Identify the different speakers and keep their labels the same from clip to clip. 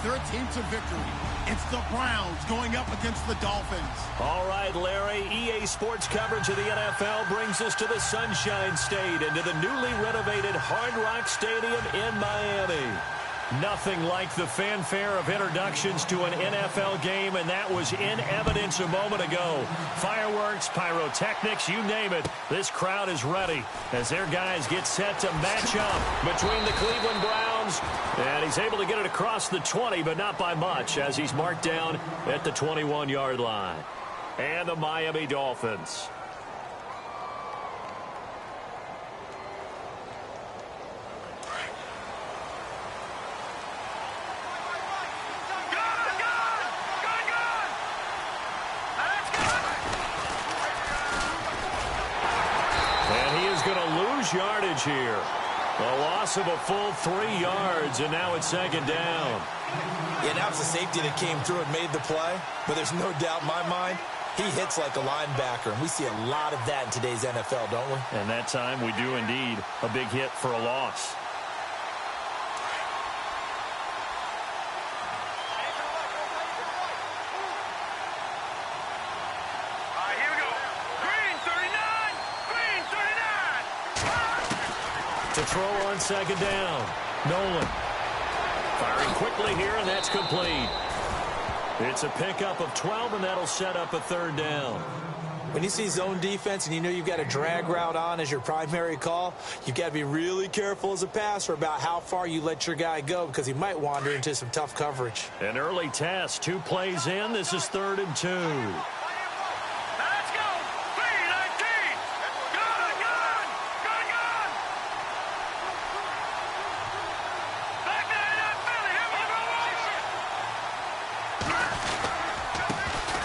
Speaker 1: their team to victory. It's the Browns going up against the Dolphins.
Speaker 2: All right, Larry, EA Sports coverage of the NFL brings us to the Sunshine State and to the newly renovated Hard Rock Stadium in Miami. Nothing like the fanfare of introductions to an NFL game, and that was in evidence a moment ago. Fireworks, pyrotechnics, you name it. This crowd is ready as their guys get set to match up between the Cleveland Browns. And he's able to get it across the 20, but not by much, as he's marked down at the 21-yard line. And the Miami Dolphins. Yardage here. A loss of a full 3 yards, and now it's second down.
Speaker 3: Yeah, now it's the safety that came through and made the play, but there's no doubt in my mind he hits like a linebacker, and we see a lot of that in today's NFL, don't we?
Speaker 2: And that time we do indeed. A big hit for a loss. To throw on second down. Nolan firing quickly here, and that's complete. It's a pickup of 12, and that'll set up a third down.
Speaker 3: When you see zone defense and you know you've got a drag route on as your primary call, you've got to be really careful as a passer about how far you let your guy go because he might wander into some tough coverage.
Speaker 2: An early test, 2 plays in. This is 3rd and 2.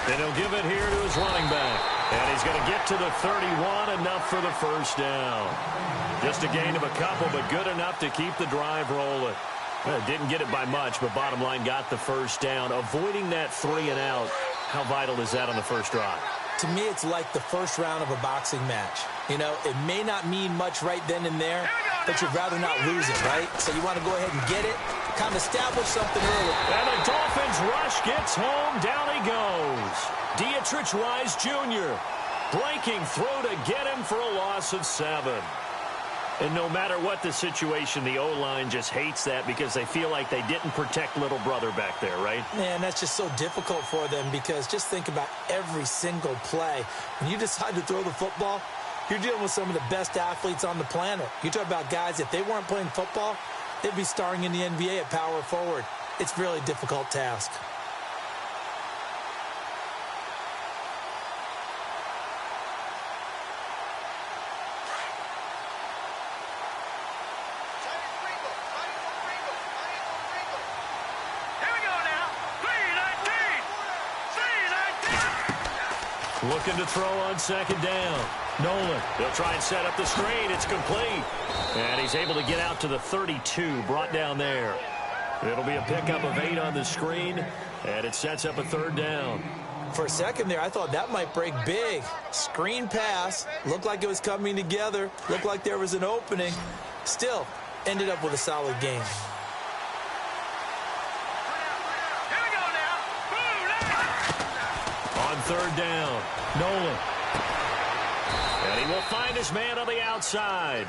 Speaker 2: And he'll give it here to his running back. And he's going to get to the 31, enough for the first down. Just a gain of a couple, but good enough to keep the drive rolling. Well, didn't get it by much, but bottom line got the first down. Avoiding that 3 and out, how vital is that on the first drive?
Speaker 3: To me, it's like the first round of a boxing match. You know, it may not mean much right then and there, but you'd rather not lose it, right? So you want to go ahead and get it, kind of establish something early.
Speaker 2: And the Dolphins rush gets home. Down he goes. tagers23's Jr. breaking through to get him for a loss of 7. And no matter what the situation, the O-line just hates that because they feel like they didn't protect little brother back there, right?
Speaker 3: Man, that's just so difficult for them because just think about every single play. When you decide to throw the football, you're dealing with some of the best athletes on the planet. You talk about guys, if they weren't playing football, they'd be starring in the NBA at power forward. It's a really difficult task.
Speaker 2: Looking to throw on second down. Nolan, they'll try and set up the screen. It's complete. And he's able to get out to the 32, brought down there. It'll be a pickup of 8 on the screen, and it sets up a third down.
Speaker 3: For a second there, I thought that might break big. Screen pass. Looked like it was coming together. Looked like there was an opening. Still, ended up with a solid game.
Speaker 2: On third down, Nolan. And he will find his man on the outside.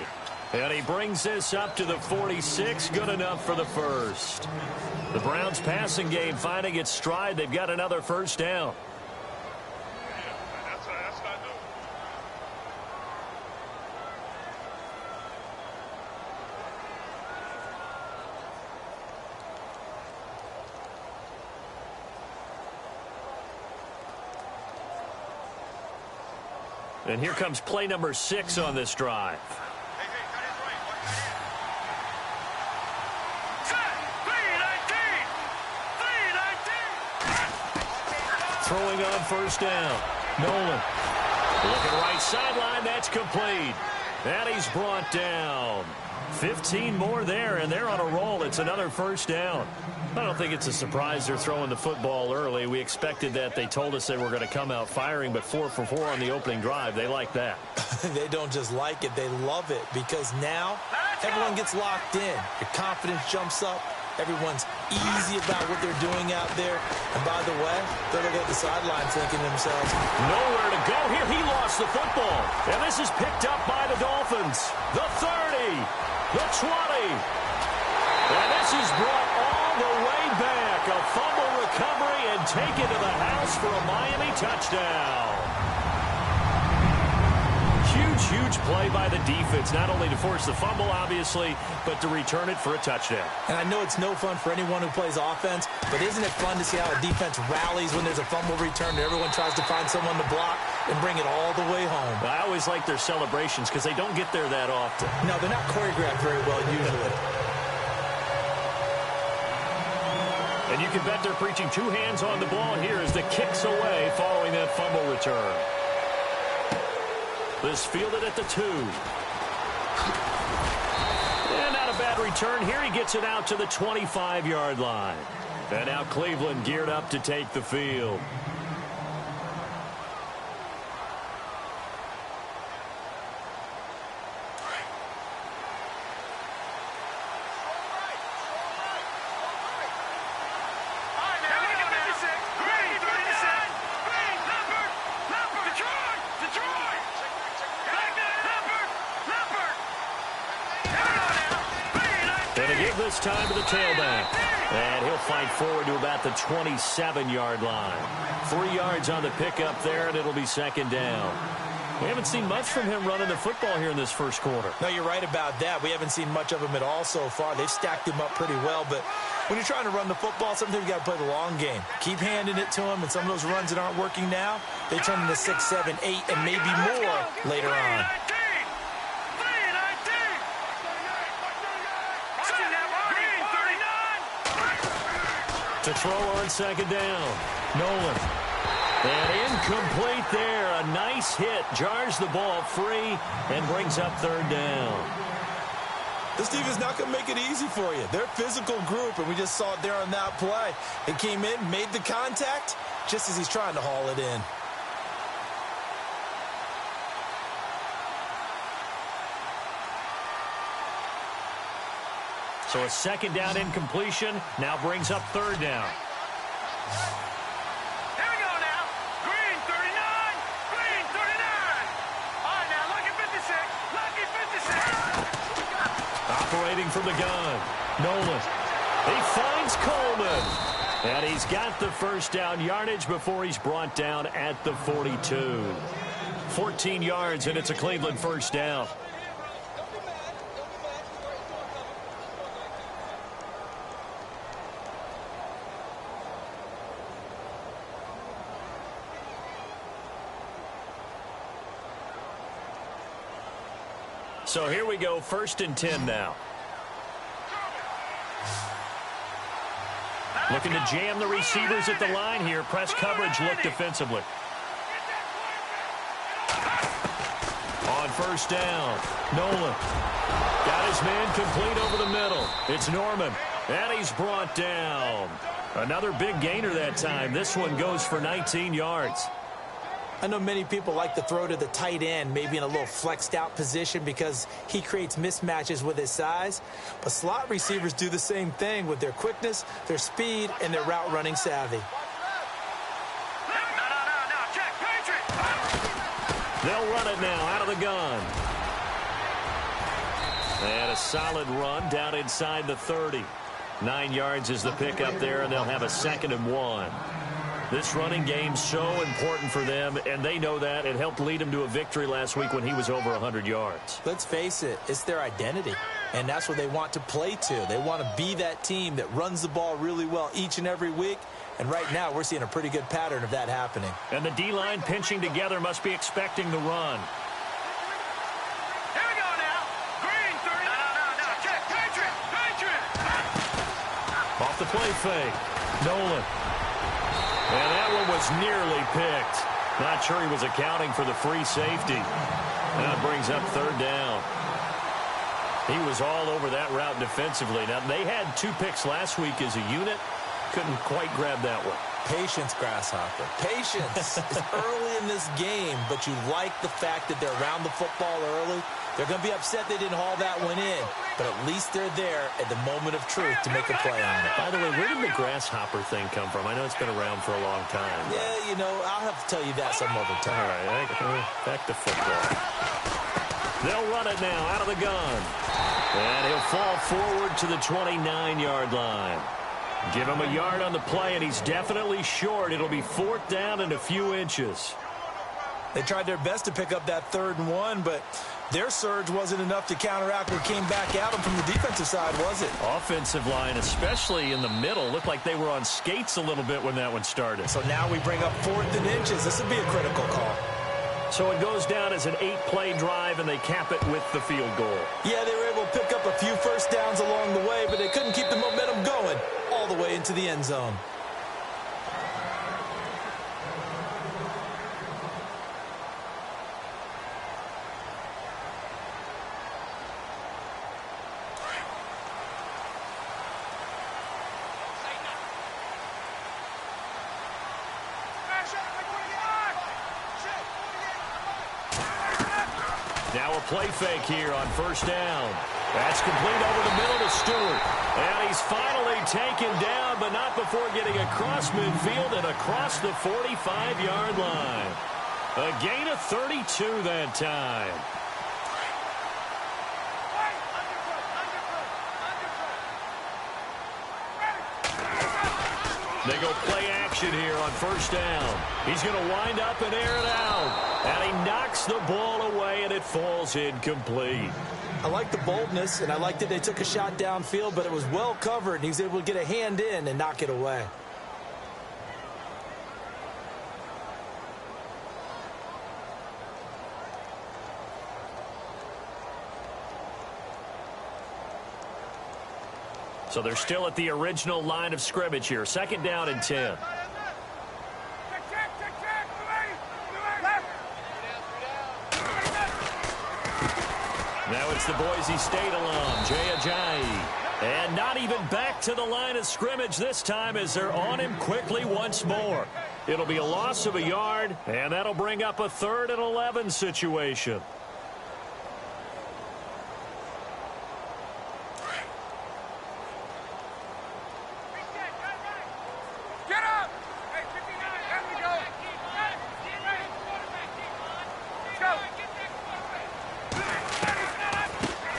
Speaker 2: And he brings this up to the 46, good enough for the first. The Browns passing game finding its stride. They've got another first down. And here comes play number 6 on this drive. Throwing on first down. Nolan. Looking right sideline. That's complete. And he's brought down. 15 more there, and they're on a roll. It's another first down. I don't think it's a surprise they're throwing the football early. We expected that. They told us they were going to come out firing, but 4 for 4 on the opening drive. They like that.
Speaker 3: They don't just like it. They love it because now everyone gets locked in. Your confidence jumps up. Everyone's easy about what they're doing out there. And by the way, they're looking at the sideline thinking to themselves,
Speaker 2: nowhere to go here. He lost the football. And this is picked up by the Dolphins. The 30, the 20. And this is brought all the way back. A fumble recovery and taken to the house for a Miami touchdown. Huge play by the defense, not only to force the fumble, obviously, but to return it for a touchdown.
Speaker 3: And I know it's no fun for anyone who plays offense, but isn't it fun to see how a defense rallies when there's a fumble return and everyone tries to find someone to block and bring it all the way home?
Speaker 2: I always like their celebrations because they don't get there that often.
Speaker 3: No, they're not choreographed very well usually.
Speaker 2: And you can bet they're preaching two hands on the ball here as the kick's away following that fumble return. This fielded at the 2. And not a bad return here. He gets it out to the 25-yard line. And now Cleveland geared up to take the field. This time to the tailback. And he'll fight forward to about the 27-yard line. 3 yards on the pickup there, and it'll be second down. We haven't seen much from him running the football here in this first quarter.
Speaker 3: No, you're right about that. We haven't seen much of him at all so far. They've stacked him up pretty well, but when you're trying to run the football, sometimes you got to play the long game. Keep handing it to him, and some of those runs that aren't working now, they turn into 6, 7, 8, and maybe more later on.
Speaker 2: To throw on second down. Nolan. And incomplete there. A nice hit. Jars the ball free and brings up third down.
Speaker 3: This defense not going to make it easy for you. They're a physical group, and we just saw it there on that play. It came in, made the contact, just as he's trying to haul it in.
Speaker 2: So a second down incompletion now brings up third down.
Speaker 4: Here we go now. Green 39. Green 39. All right, now lucky 56. Lucky 56.
Speaker 2: Operating from the gun. Nolan. He finds Coleman. And he's got the first down yardage before he's brought down at the 42. 14 yards, and it's a Cleveland first down. So here we go, 1st and 10 now. Looking to jam the receivers at the line here. Press coverage look defensively. On first down, Nolan. Got his man complete over the middle. It's Norman. And he's brought down. Another big gainer that time. This one goes for 19 yards.
Speaker 3: I know many people like to throw to the tight end, maybe in a little flexed out position because he creates mismatches with his size. But slot receivers do the same thing with their quickness, their speed, and their route running savvy.
Speaker 2: They'll run it now out of the gun. And a solid run down inside the 30. 9 yards is the pickup there, and they'll have a 2nd and 1. This running game's so important for them, and they know that. It helped lead them to a victory last week when he was over 100 yards.
Speaker 3: Let's face it, it's their identity, and that's what they want to play to. They want to be that team that runs the ball really well each and every week, and right now we're seeing a pretty good pattern of that happening.
Speaker 2: And the D-line pinching together must be expecting the run.
Speaker 4: Here we go now. Green 30. No. Check. Patriot.
Speaker 2: Off the play fake. Nolan. And that one was nearly picked. Not sure he was accounting for the free safety. That brings up third down. He was all over that route defensively. Now, they had 2 picks last week as a unit. Couldn't quite grab that one.
Speaker 3: Patience, Grasshopper. Patience. It's early in this game, but you like the fact that they're around the football early. They're going to be upset they didn't haul that one in. but at least they're there at the moment of truth to make a play on it.
Speaker 2: By the way, where did the grasshopper thing come from? I know it's been around for a long time.
Speaker 3: Yeah, you know, I'll have to tell you that some other time.
Speaker 2: All right, back to football. They'll run it now out of the gun. And he'll fall forward to the 29-yard line. Give him a yard on the play, and he's definitely short. It'll be 4th down and a few inches.
Speaker 3: They tried their best to pick up that 3rd and 1, but their surge wasn't enough to counteract what came back at them from the defensive side, was it?
Speaker 2: Offensive line, especially in the middle, looked like they were on skates a little bit when that one started.
Speaker 3: So now we bring up 4th and inches. This would be a critical call.
Speaker 2: So it goes down as an 8-play drive, and they cap it with the field goal.
Speaker 3: Yeah, they were able to pick up a few first downs along the way, but they couldn't keep the momentum going all the way into the end zone.
Speaker 2: Now a play fake here on 1st down. That's complete over the middle to Stewart. And he's finally taken down, but not before getting across midfield and across the 45-yard line. A gain of 32 that time. They go play action here on 1st down. He's going to wind up and air it out. And he knocks the ball away, and it falls incomplete.
Speaker 3: I like the boldness, and I like that they took a shot downfield, but it was well covered, and he was able to get a hand in and knock it away.
Speaker 2: So they're still at the original line of scrimmage here. 2nd down and 10. Now it's the Boise State alum, Jay Ajayi. And not even back to the line of scrimmage this time as they're on him quickly once more. It'll be a loss of a yard, and that'll bring up a 3rd and 11 situation.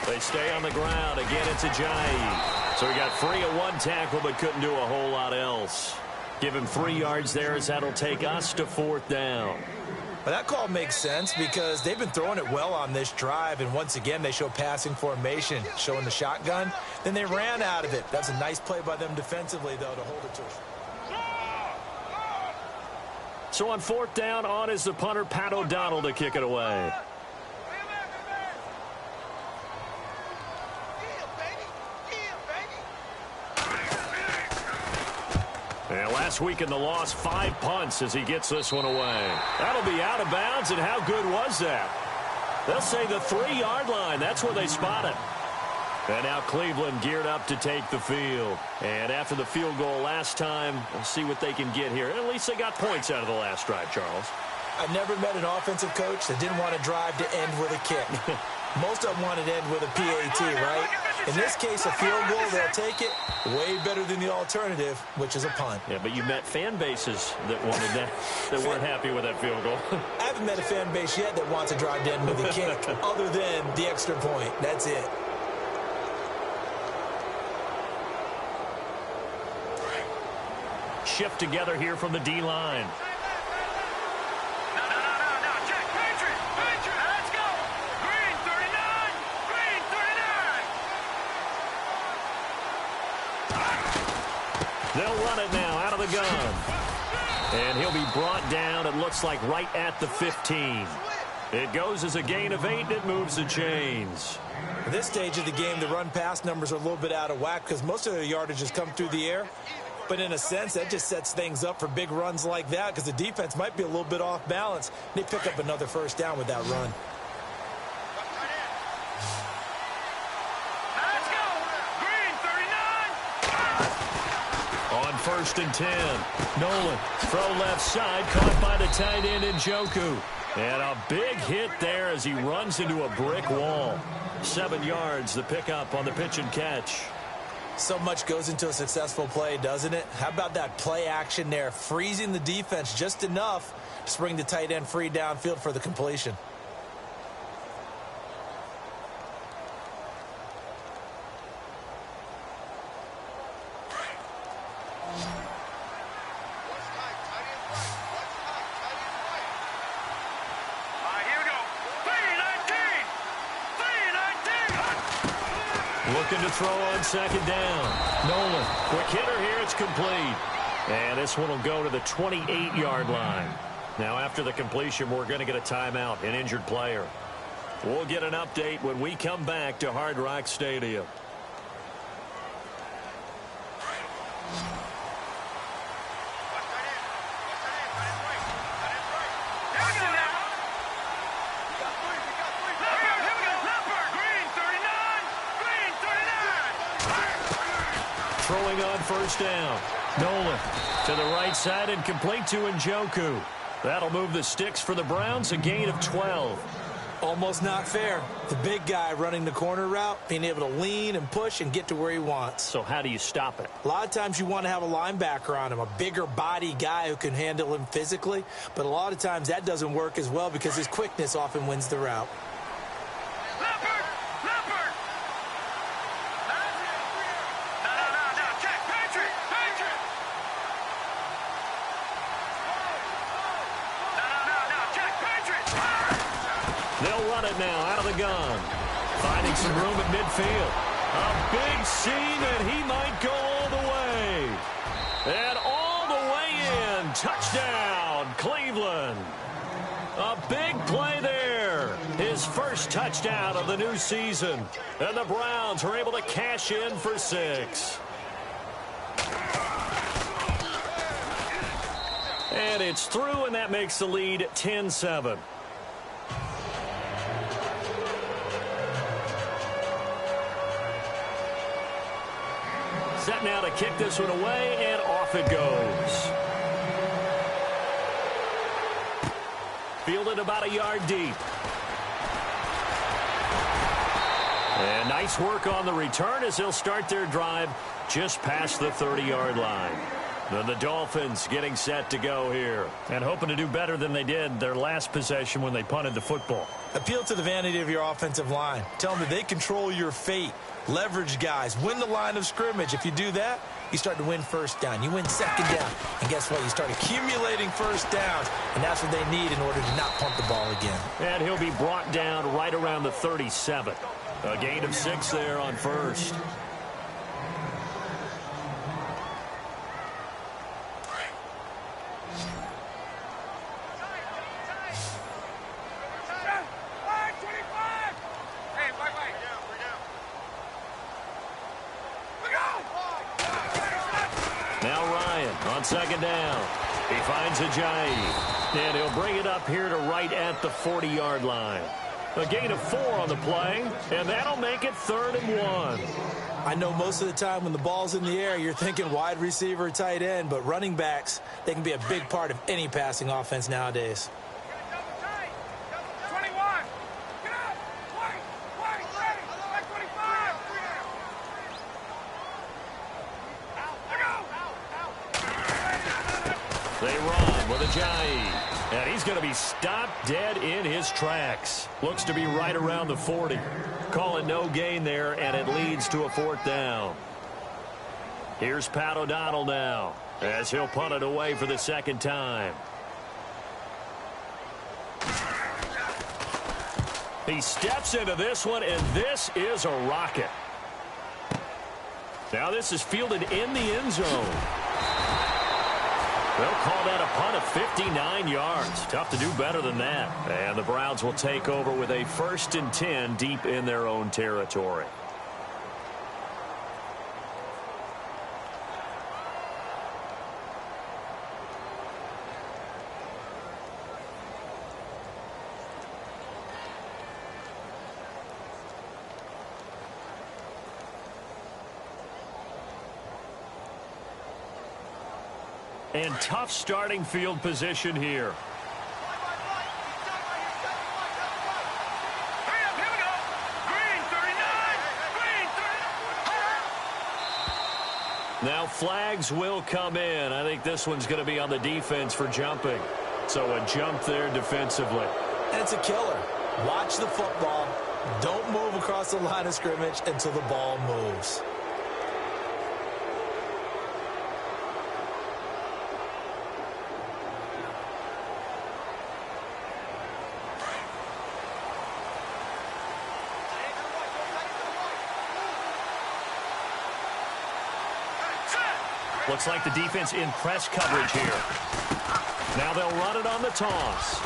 Speaker 2: They stay on the ground. Again, it's Ajayi. So he got free of one tackle but couldn't do a whole lot else. Give him 3 yards there as that'll take us to 4th down.
Speaker 3: But that call makes sense because they've been throwing it well on this drive, and once again they show passing formation, showing the shotgun. Then they ran out of it. That's a nice play by them defensively, though, to hold it to us.
Speaker 2: So on 4th down, on is the punter, Pat O'Donnell, to kick it away. And last week in the loss, 5 punts as he gets this one away. That'll be out of bounds, and how good was that? They'll say the 3-yard line. That's where they spot it. And now Cleveland geared up to take the field. And after the field goal last time, we'll see what they can get here. At least they got points out of the last drive, Charles.
Speaker 3: I never met an offensive coach that didn't want to drive to end with a kick. Most of them wanted to end with a PAT, right? In this case, a field goal, they'll take it. Way better than the alternative, which is a punt.
Speaker 2: Yeah, but you met fan bases that wanted that, that weren't happy with that field goal.
Speaker 3: I haven't met a fan base yet that wants to drive to end with a kick, other than the extra point. That's it.
Speaker 2: Shift together here from the D-line. They'll run it now out of the gun. And he'll be brought down, it looks like, right at the 15. It goes as a gain of 8, and it moves the chains.
Speaker 3: At this stage of the game, the run-pass numbers are a little bit out of whack because most of their yardage has come through the air. But in a sense, that just sets things up for big runs like that because the defense might be a little bit off balance. They pick up another first down with that run.
Speaker 4: Let's go. Green, 39.
Speaker 2: On 1st and 10. Nolan, throw left side, caught by the tight end Njoku. And a big hit there as he runs into a brick wall. 7 yards, the pickup on the pitch and catch.
Speaker 3: So much goes into a successful play, doesn't it? How about that play action there, freezing the defense just enough to bring the tight end free downfield for the completion.
Speaker 2: Looking to throw on second down. Nolan, quick hitter here, it's complete. And this one will go to the 28-yard line. Now after the completion, we're going to get a timeout, an injured player. We'll get an update when we come back to Hard Rock Stadium. Throwing on first down. Nolan to the right side and complete to Njoku. That'll move the sticks for the Browns, a gain of 12.
Speaker 3: Almost not fair. The big guy running the corner route, being able to lean and push and get to where he wants.
Speaker 2: So how do you stop it?
Speaker 3: A lot of times you want to have a linebacker on him, a bigger body guy who can handle him physically. But a lot of times that doesn't work as well because his quickness often wins the route.
Speaker 2: They'll run it now out of the gun. Finding some room at midfield. A big seam, and he might go all the way. And all the way in. Touchdown, Cleveland. A big play there. His first touchdown of the new season. And the Browns are able to cash in for 6. And it's through, and that makes the lead 10-7. Set now to kick this one away, and off it goes. Fielded about a yard deep. And nice work on the return as they'll start their drive just past the 30-yard line. Then the Dolphins getting set to go here and hoping to do better than they did their last possession when they punted the football.
Speaker 3: Appeal to the vanity of your offensive line. Tell them that they control your fate. Leverage guys. Win the line of scrimmage. If you do that, you start to win first down. You win second down. And guess what? You start accumulating first downs. And that's what they need in order to not punt the ball again.
Speaker 2: And he'll be brought down right around the 37. A gain of 6 there on first. On second down, he finds Ajayi, and he'll bring it up here to right at the 40-yard line. A gain of 4 on the play, and that'll make it 3rd and 1.
Speaker 3: I know most of the time when the ball's in the air, you're thinking wide receiver, tight end, but running backs, they can be a big part of any passing offense nowadays.
Speaker 2: They run with Ajayi, and he's going to be stopped dead in his tracks. Looks to be right around the 40. Call it no gain there, and it leads to a 4th down. Here's Pat O'Donnell now, as he'll punt it away for the 2nd time. He steps into this one, and this is a rocket. Now this is fielded in the end zone. They'll call that a punt of 59 yards. Tough to do better than that. And the Browns will take over with a 1st and 10 deep in their own territory. And tough starting field position here.
Speaker 4: Here we go. Green
Speaker 2: Now flags will come in. I think this one's going to be on the defense for jumping. So a jump there defensively.
Speaker 3: And it's a killer. Watch the football. Don't move across the line of scrimmage until the ball moves.
Speaker 2: Looks like the defense in press coverage here. Now they'll run it on the toss.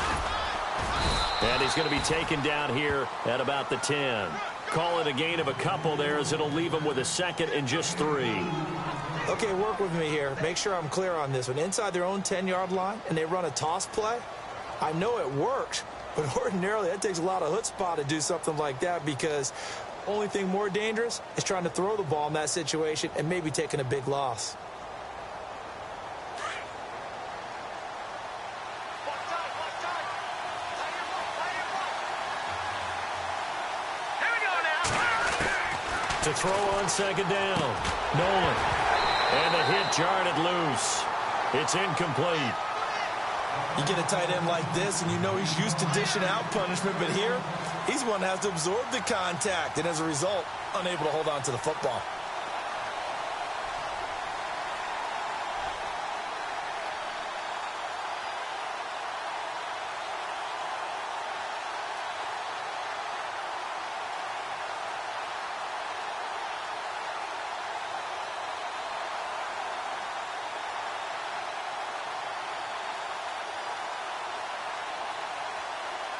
Speaker 2: And he's going to be taken down here at about the 10. Call it a gain of a couple there as it'll leave him with a second and just 3.
Speaker 3: Okay, work with me here. Make sure I'm clear on this one. Inside their own 10-yard line and they run a toss play, I know it works, but ordinarily that takes a lot of chutzpah to do something like that because the only thing more dangerous is trying to throw the ball in that situation and maybe taking a big loss.
Speaker 2: To throw on second down. Nolan. And the hit jarred it loose. It's incomplete.
Speaker 3: You get a tight end like this, and you know he's used to dishing out punishment, but here, he's the one that has to absorb the contact, and as a result, unable to hold on to the football.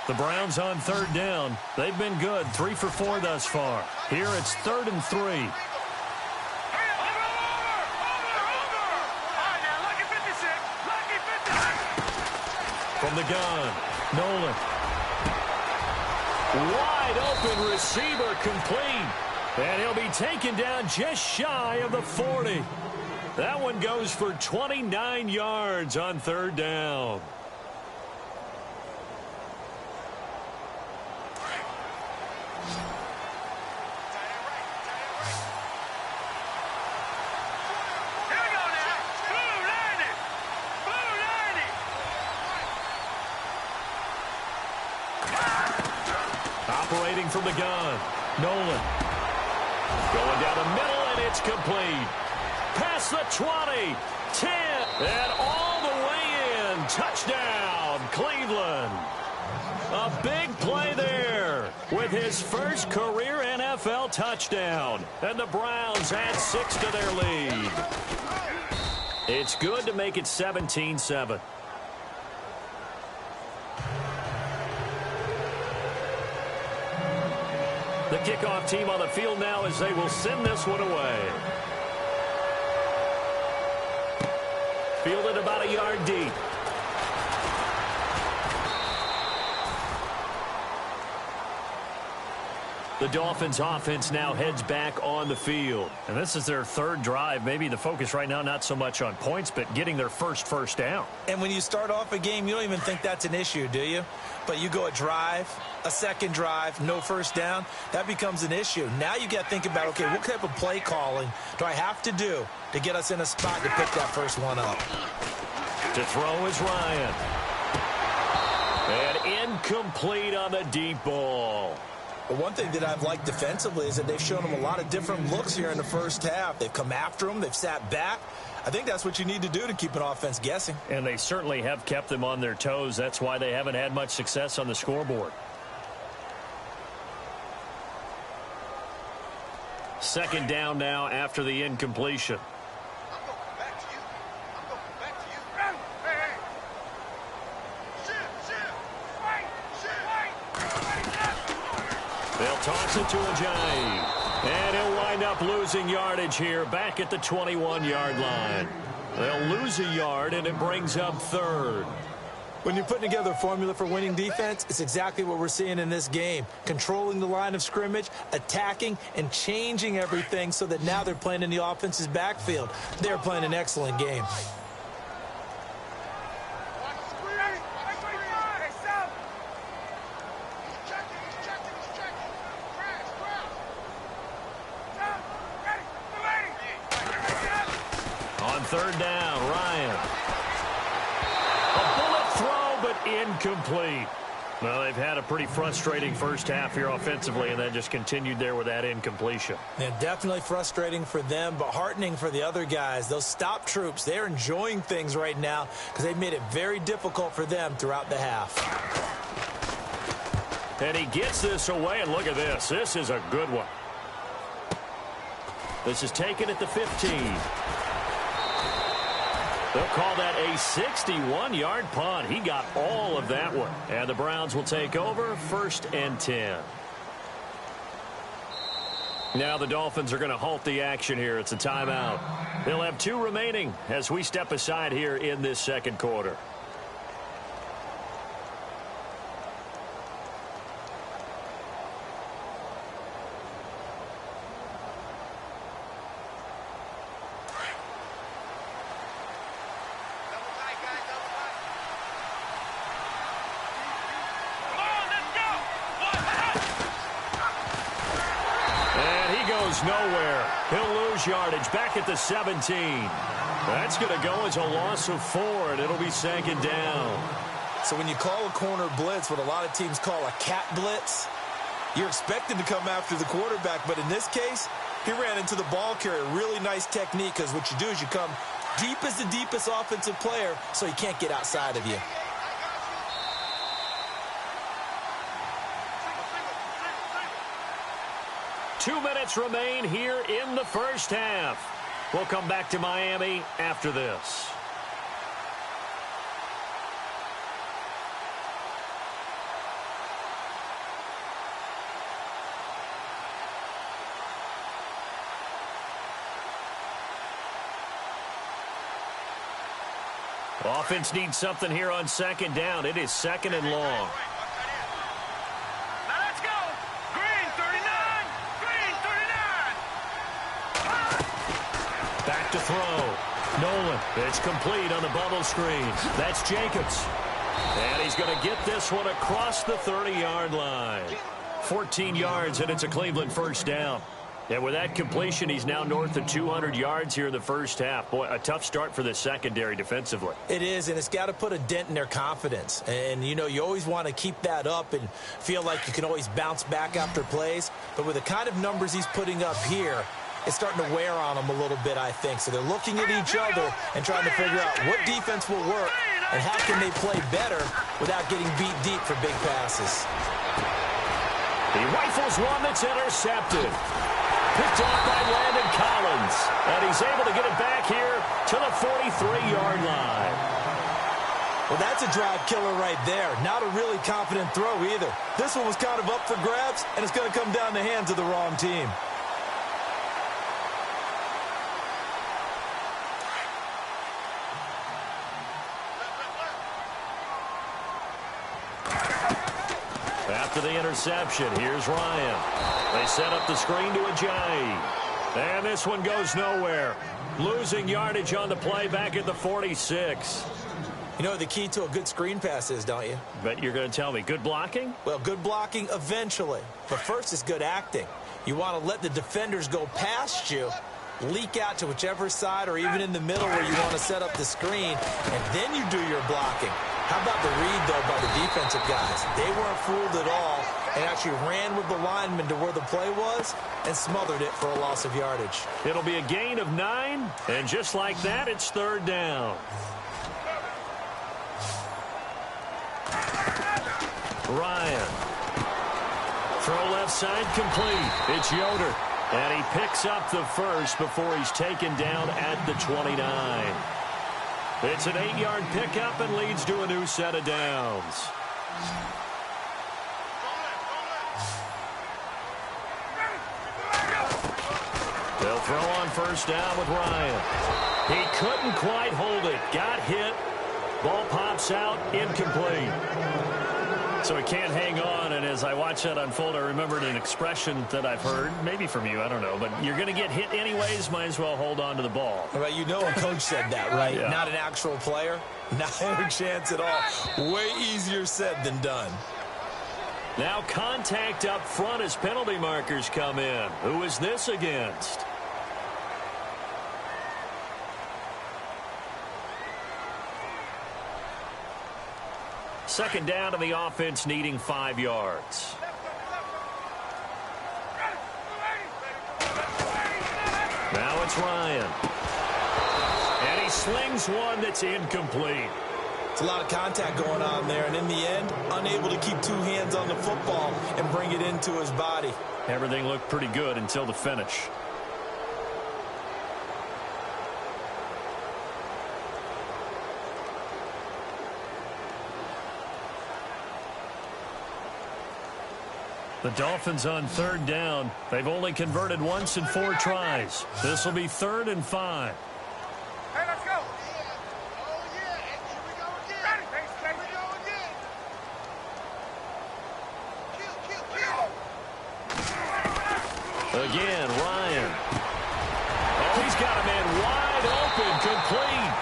Speaker 2: The Browns on third down. They've been good, 3 for 4 thus far. Here it's 3rd and 3. From the gun, Nolan. Wide open receiver complete. And he'll be taken down just shy of the 40. That one goes for 29 yards on third down. Operating from the gun, Nolan. Going down the middle, and it's complete. Past the 20, 10, and all the way in. Touchdown, Cleveland. A big play there with his first career NFL touchdown. And the Browns add 6 to their lead. It's good to make it 17-7. The kickoff team on the field now as they will send this one away. Fielded about a yard deep. The Dolphins offense now heads back on the field. And this is their third drive. Maybe the focus right now not so much on points, but getting their first down.
Speaker 3: And when you start off a game, you don't even think that's an issue, do you? But you go a drive, a second drive, no first down, that becomes an issue. Now you got to think about, okay, what type of play calling do I have to do to get us in a spot to pick that first one up?
Speaker 2: To throw is Ryan. And incomplete on the deep ball.
Speaker 3: But one thing that I've liked defensively is that they've shown them a lot of different looks here in the first half. They've come after them. They've sat back. I think that's what you need to do to keep an offense guessing.
Speaker 2: And they certainly have kept them on their toes. That's why they haven't had much success on the scoreboard. Second down now after the incompletion. They'll toss it to Ajayi. And he'll wind up losing yardage here back at the 21-yard line. They'll lose a yard, and it brings up third.
Speaker 3: When you're putting together a formula for winning defense, it's exactly what we're seeing in this game. Controlling the line of scrimmage, attacking, and changing everything so that now they're playing in the offense's backfield. They're playing an excellent game.
Speaker 2: third down. Ryan. A bullet throw, but incomplete. Well, they've had a pretty frustrating first half here offensively, and then just continued there with that incompletion.
Speaker 3: Yeah, definitely frustrating for them, but heartening for the other guys. Those stop troops, they're enjoying things right now because they've made it very difficult for them throughout the half.
Speaker 2: And he gets this away, and look at this. This is a good one. This is taken at the 15. They'll call that a 61-yard punt. He got all of that one. And the Browns will take over 1st and 10. Now the Dolphins are going to halt the action here. It's a timeout. They'll have 2 remaining as we step aside here in this second quarter. Nowhere. He'll lose yardage back at the 17. That's going to go as a loss of 4, and it'll be 2nd down.
Speaker 3: So when you call a corner blitz, what a lot of teams call a cat blitz, you're expected to come after the quarterback. But in this case, he ran into the ball carrier. Really nice technique, because what you do is you come deep as the deepest offensive player so he can't get outside of you.
Speaker 2: Two minutes remain here in the first half. We'll come back to Miami after this. Offense needs something here on 2nd down. It is 2nd and long. To throw. Nolan. It's complete on the bubble screen. That's Jacobs. And he's going to get this one across the 30-yard line. 14 yards, and it's a Cleveland first down. And with that completion, he's now north of 200 yards here in the first half. Boy, a tough start for the secondary defensively.
Speaker 3: It is, and it's got to put a dent in their confidence. And, you know, you always want to keep that up and feel like you can always bounce back after plays. But with the kind of numbers he's putting up here, it's starting to wear on them a little bit, I think. So they're looking at each other and trying to figure out what defense will work and how can they play better without getting beat deep for big passes.
Speaker 2: He rifles one that's intercepted. Picked off by Landon Collins. And he's able to get it back here to the 43-yard line.
Speaker 3: Well, that's a drive killer right there. Not a really confident throw either. This one was kind of up for grabs, and it's going to come down the hands of the wrong team.
Speaker 2: After the interception, here's Ryan. They set up the screen to Ajayi. And this one goes nowhere. Losing yardage on the play back at the 46.
Speaker 3: You know what the key to a good screen pass is, don't you?
Speaker 2: Bet you're going to tell me. Good blocking?
Speaker 3: Well, good blocking eventually. But first is good acting. You want to let the defenders go past you, leak out to whichever side or even in the middle where you want to set up the screen, and then you do your blocking. How about the read, though, by the defensive guys? They weren't fooled at all and actually ran with the lineman to where the play was and smothered it for a loss of yardage.
Speaker 2: It'll be a gain of 9, and just like that, it's 3rd down. Ryan. Throw left side complete. It's Yoder. And he picks up the first before he's taken down at the 29. It's an 8-yard pickup and leads to a new set of downs. They'll throw on 1st down with Ryan. He couldn't quite hold it. Got hit. Ball pops out. Incomplete. So he can't hang on, and as I watch that unfold, I remembered an expression that I've heard, maybe from you, I don't know, but you're going to get hit anyways, might as well hold on to the ball.
Speaker 3: Well, you know a coach said that, right?
Speaker 2: Yeah.
Speaker 3: Not an actual player. Not a chance at all. Way easier said than done.
Speaker 2: Now contact up front as penalty markers come in. Who is this against? Second down, and the offense needing 5 yards. Now it's Ryan. And he slings one that's incomplete.
Speaker 3: It's a lot of contact going on there, and in the end, unable to keep 2 hands on the football and bring it into his body.
Speaker 2: Everything looked pretty good until the finish. The Dolphins on third down. They've only converted once in 4 tries. This will be 3rd and 5.
Speaker 4: Hey, let's go. Oh, yeah. Here we go again. Ready. Here we go again. Kill.
Speaker 2: Again, Ryan. Oh, he's got a man wide open, complete.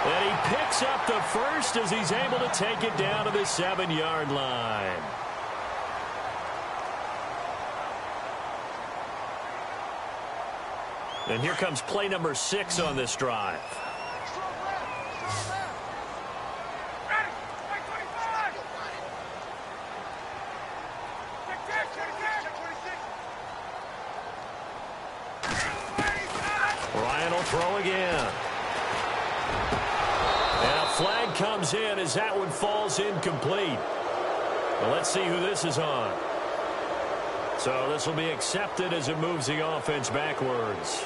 Speaker 2: And he picks up the first as he's able to take it down to the 7-yard line. And here comes play number 6 on this drive. Ryan will throw again. And a flag comes in as that one falls incomplete. Well, let's see who this is on. So this will be accepted as it moves the offense backwards.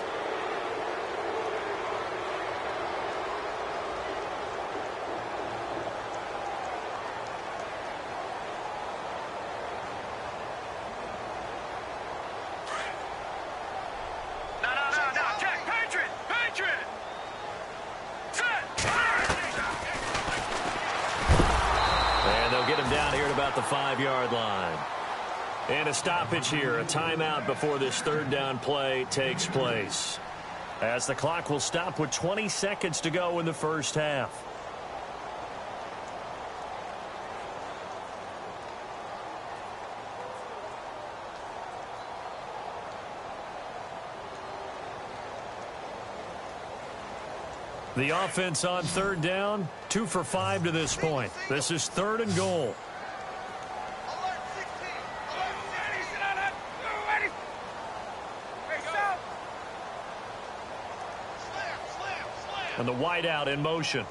Speaker 2: The 5-yard line. And a stoppage here, a timeout before this third down play takes place, as the clock will stop with 20 seconds to go in the first half. The offense on third down, 2 for 5 to this point. This is 3rd and goal. And the wideout in motion.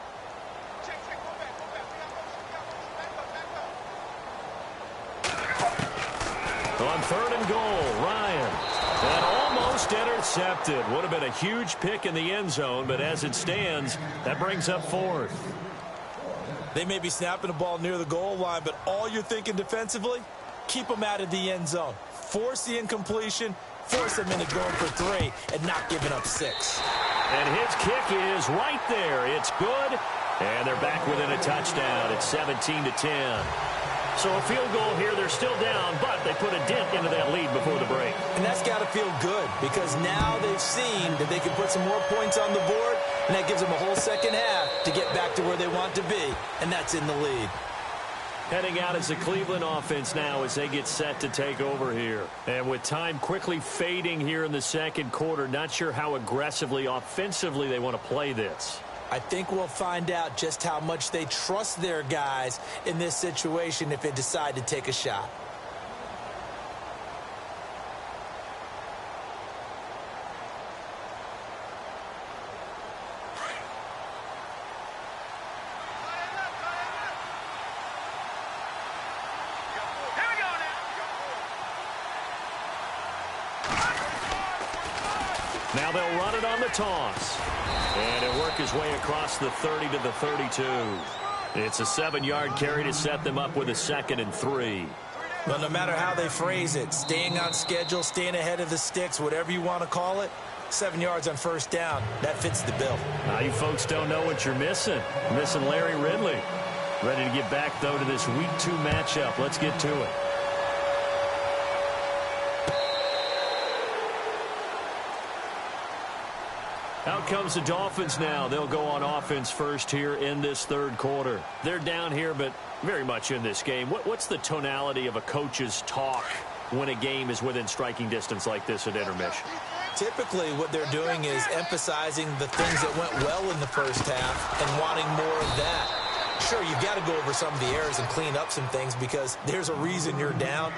Speaker 2: On 3rd and goal, Ryan. And almost intercepted. Would have been a huge pick in the end zone, but as it stands, that brings up 4th.
Speaker 3: They may be snapping the ball near the goal line, but all you're thinking defensively, keep them out of the end zone. Force the incompletion, force them into going for 3, and not giving up 6.
Speaker 2: And his kick is right there. It's good. And they're back within a touchdown. It's 17-10. So a field goal here. They're still down, but they put a dent into that lead before the break.
Speaker 3: And that's got to feel good, because now they've seen that they can put some more points on the board, and that gives them a whole second half to get back to where they want to be, and that's in the lead.
Speaker 2: Heading out as the Cleveland offense now as they get set to take over here. And with time quickly fading here in the second quarter, not sure how aggressively, offensively they want to play this.
Speaker 3: I think we'll find out just how much they trust their guys in this situation if they decide to take a shot.
Speaker 2: Now they'll run it on the toss. And it'll work his way across the 30 to the 32. It's a 7-yard carry to set them up with a 2nd and 3.
Speaker 3: Well, no matter how they phrase it, staying on schedule, staying ahead of the sticks, whatever you want to call it, 7 yards on first down, that fits the bill.
Speaker 2: Now you folks don't know what you're missing. You're missing Larry Ridley. Ready to get back, though, to this Week 2 matchup. Let's get to it. Out comes the Dolphins now. They'll go on offense first here in this third quarter. They're down here, but very much in this game. What's the tonality of a coach's talk when a game is within striking distance like this at intermission?
Speaker 3: Typically, what they're doing is emphasizing the things that went well in the first half and wanting more of that. Sure, you've got to go over some of the errors and clean up some things because there's a reason you're down.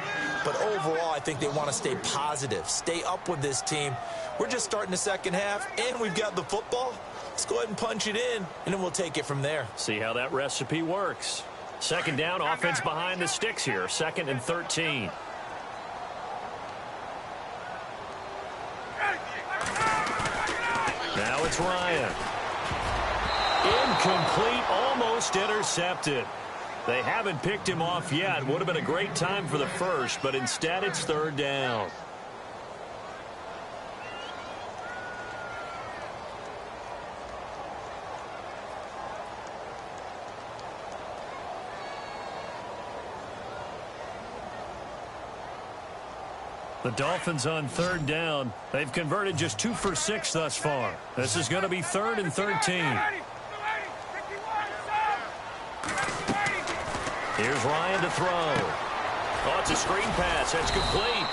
Speaker 3: But overall, I think they want to stay positive, stay up with this team. We're just starting the second half, and we've got the football. Let's go ahead and punch it in, and then we'll take it from there.
Speaker 2: See how that recipe works. Second down, offense behind the sticks here. 2nd and 13. Now it's Ryan. Incomplete, almost intercepted. They haven't picked him off yet. Would have been a great time for the first, but instead it's 3rd down. The Dolphins on 3rd down. They've converted just 2 for 6 thus far. This is going to be 3rd and 13. Here's Ryan to throw. Oh, it's a screen pass. That's complete.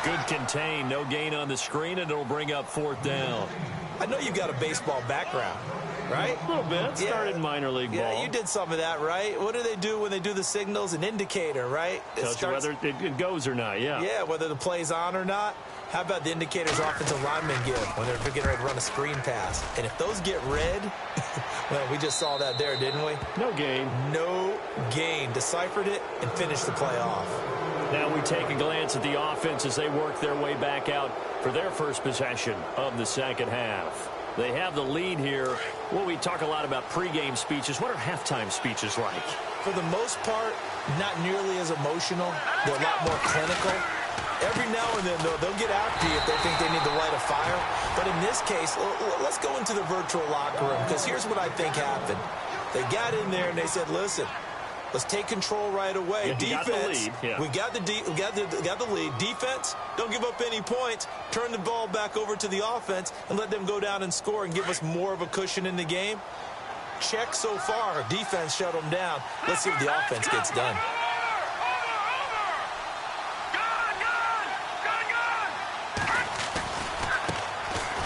Speaker 2: Good contain. No gain on the screen, and it'll bring up 4th down.
Speaker 3: I know you've got a baseball background, right?
Speaker 2: A little bit. Started in minor league ball.
Speaker 3: Yeah, you did some of that, right? What do they do when they do the signals? An indicator, right?
Speaker 2: Tells you whether it goes or not, yeah.
Speaker 3: Yeah, whether the play's on or not. How about the indicators offensive linemen give when they're getting ready to run a screen pass? And if those get red, well, we just saw that there, didn't we?
Speaker 2: No gain.
Speaker 3: No gain. Deciphered it and finished the play off.
Speaker 2: Now we take a glance at the offense as they work their way back out for their first possession of the second half. They have the lead here. Well, we talk a lot about pregame speeches. What are halftime speeches like?
Speaker 3: For the most part, not nearly as emotional. They're a lot more clinical. Every now and then, though, they'll get after you if they think they need to light a fire. But in this case, let's go into the virtual locker room, because here's what I think happened. They got in there and they said, listen, let's take control right away.
Speaker 2: Yeah,
Speaker 3: defense,
Speaker 2: we
Speaker 3: got the lead. Defense, don't give up any points. Turn the ball back over to the offense and let them go down and score and give us more of a cushion in the game. Check so far. Defense shut them down. Let's see what the offense gets done.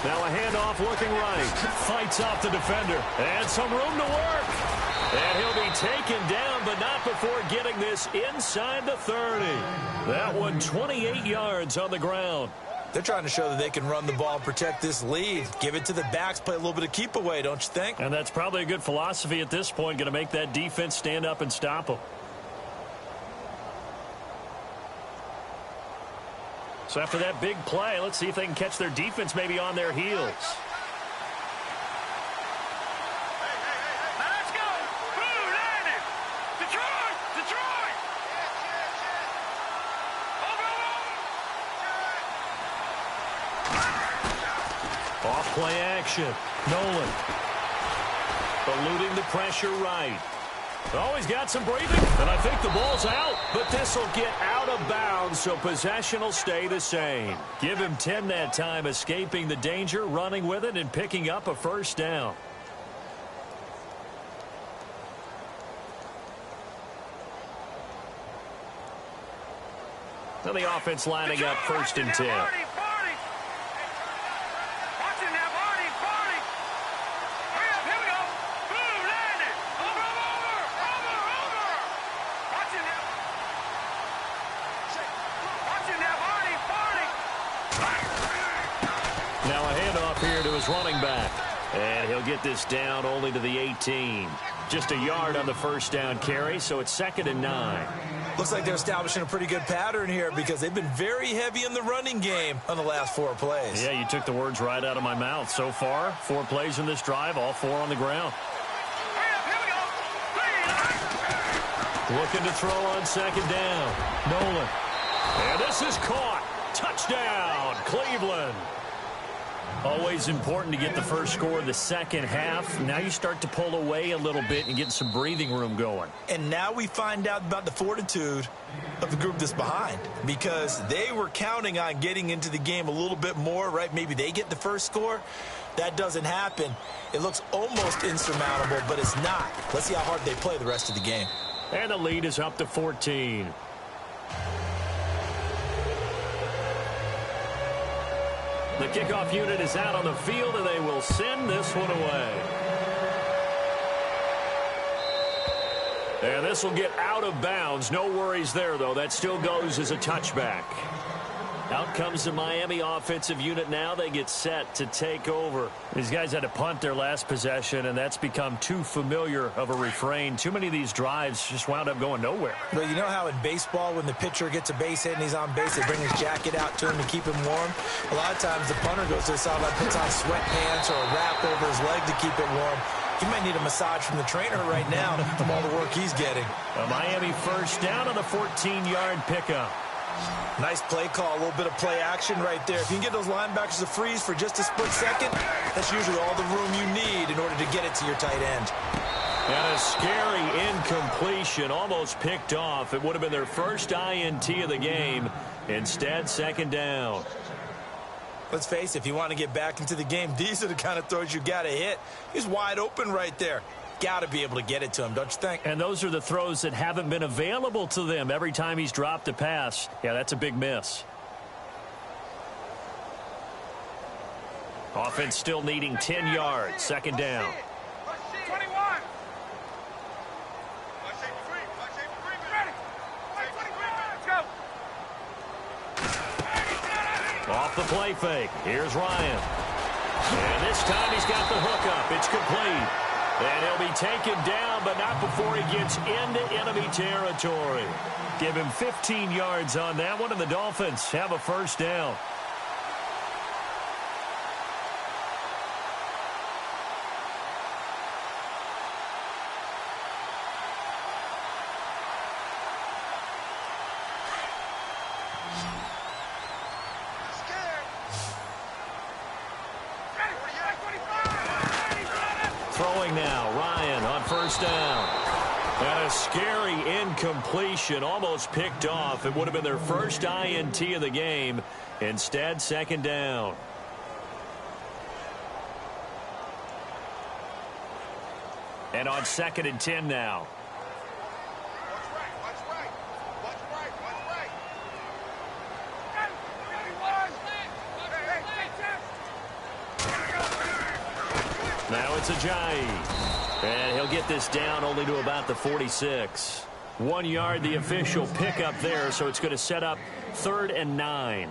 Speaker 2: Now a handoff looking right. Fights off the defender. And some room to work. And he'll be taken down, but not before getting this inside the 30. That one 28 yards on the ground.
Speaker 3: They're trying to show that they can run the ball and protect this lead. Give it to the backs, play a little bit of keep away, don't you think?
Speaker 2: And that's probably a good philosophy at this point, going to make that defense stand up and stop them. So after that big play, let's see if they can catch their defense maybe on their heels. Off-play action. Nolan. Eluding the pressure right. Oh, he's got some breathing, and I think the ball's out. But this will get out of bounds, so possession will stay the same. Give him 10 that time, escaping the danger, running with it, and picking up a first down. Now the offense lining up 1st and 10. Running back, and he'll get this down only to the 18. Just a yard on the first down carry, so it's 2nd and 9.
Speaker 3: Looks like they're establishing a pretty good pattern here because they've been very heavy in the running game on the last 4 plays.
Speaker 2: Yeah, you took the words right out of my mouth. So far, 4 plays in this drive, all 4 on the ground. Looking to throw on 2nd down. Nolan. And this is caught. Touchdown, Cleveland. Always important to get the first score of the second half. Now you start to pull away a little bit and get some breathing room going.
Speaker 3: And now we find out about the fortitude of the group that's behind, because they were counting on getting into the game a little bit more, right? Maybe they get the first score. That doesn't happen. It looks almost insurmountable, but it's not. Let's see how hard they play the rest of the game.
Speaker 2: And the lead is up to 14. The kickoff unit is out on the field, and they will send this one away. And this will get out of bounds. No worries there, though. That still goes as a touchback. Out comes the Miami offensive unit now. They get set to take over. These guys had to punt their last possession, and that's become too familiar of a refrain. Too many of these drives just wound up going nowhere.
Speaker 3: Well, you know how in baseball, when the pitcher gets a base hit and he's on base, they bring his jacket out to him to keep him warm? A lot of times the punter goes to the sideline, puts on sweatpants or a wrap over his leg to keep it warm. He might need a massage from the trainer right now from all the work he's getting.
Speaker 2: A Miami first down on the 14-yard pickup.
Speaker 3: Nice play call, a little bit of play action right there. If you can get those linebackers to freeze for just a split second, that's usually all the room you need in order to get it to your tight end.
Speaker 2: And a scary incompletion, almost picked off. It would have been their first INT of the game. Instead, second down.
Speaker 3: Let's face it, if you want to get back into the game, these are the kind of throws you got to hit. He's wide open right there. Got to be able to get it to him, don't you think?
Speaker 2: And those are the throws that haven't been available to them every time he's dropped a pass. Yeah, that's a big miss. Offense still needing 10 yards. Second down.
Speaker 4: 21.
Speaker 2: Off the play fake. Here's Ryan. And this time he's got the hook up. It's complete. And he'll be taken down, but not before he gets into enemy territory. Give him 15 yards on that one, and the Dolphins have a first down. Throwing now, Ryan on first down. And a scary incompletion, almost picked off. It would have been their first INT of the game. Instead, second down. And on 2nd and 10 now. Now it's Ajayi. And he'll get this down only to about the 46. 1 yard, the official pickup there, so it's going to set up 3rd and 9.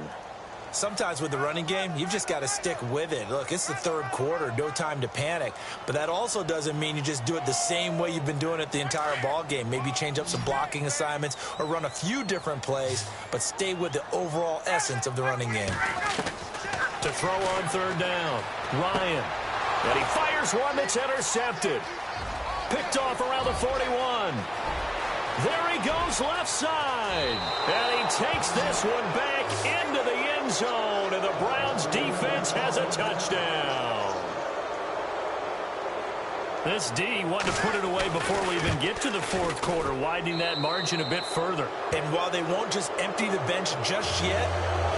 Speaker 3: Sometimes with the running game, you've just got to stick with it. Look, it's the 3rd quarter, no time to panic. But that also doesn't mean you just do it the same way you've been doing it the entire ball game. Maybe change up some blocking assignments or run a few different plays, but stay with the overall essence of the running game.
Speaker 2: To throw on 3rd down, Ryan. And he fires one that's intercepted. Picked off around the 41. There he goes left side. And he takes this one back into the end zone. And the Browns defense has a touchdown. This D wanted to put it away before we even get to the 4th quarter, widening that margin a bit further.
Speaker 3: And while they won't just empty the bench just yet,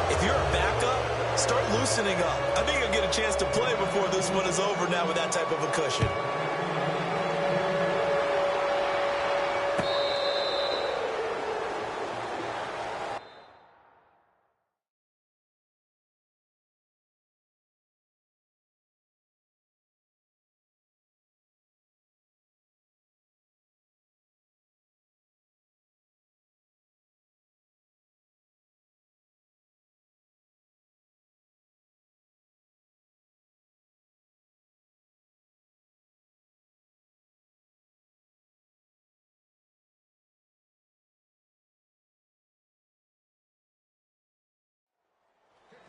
Speaker 3: if you're a backup, start loosening up. I think you'll get a chance to play before this one is over now with that type of a cushion.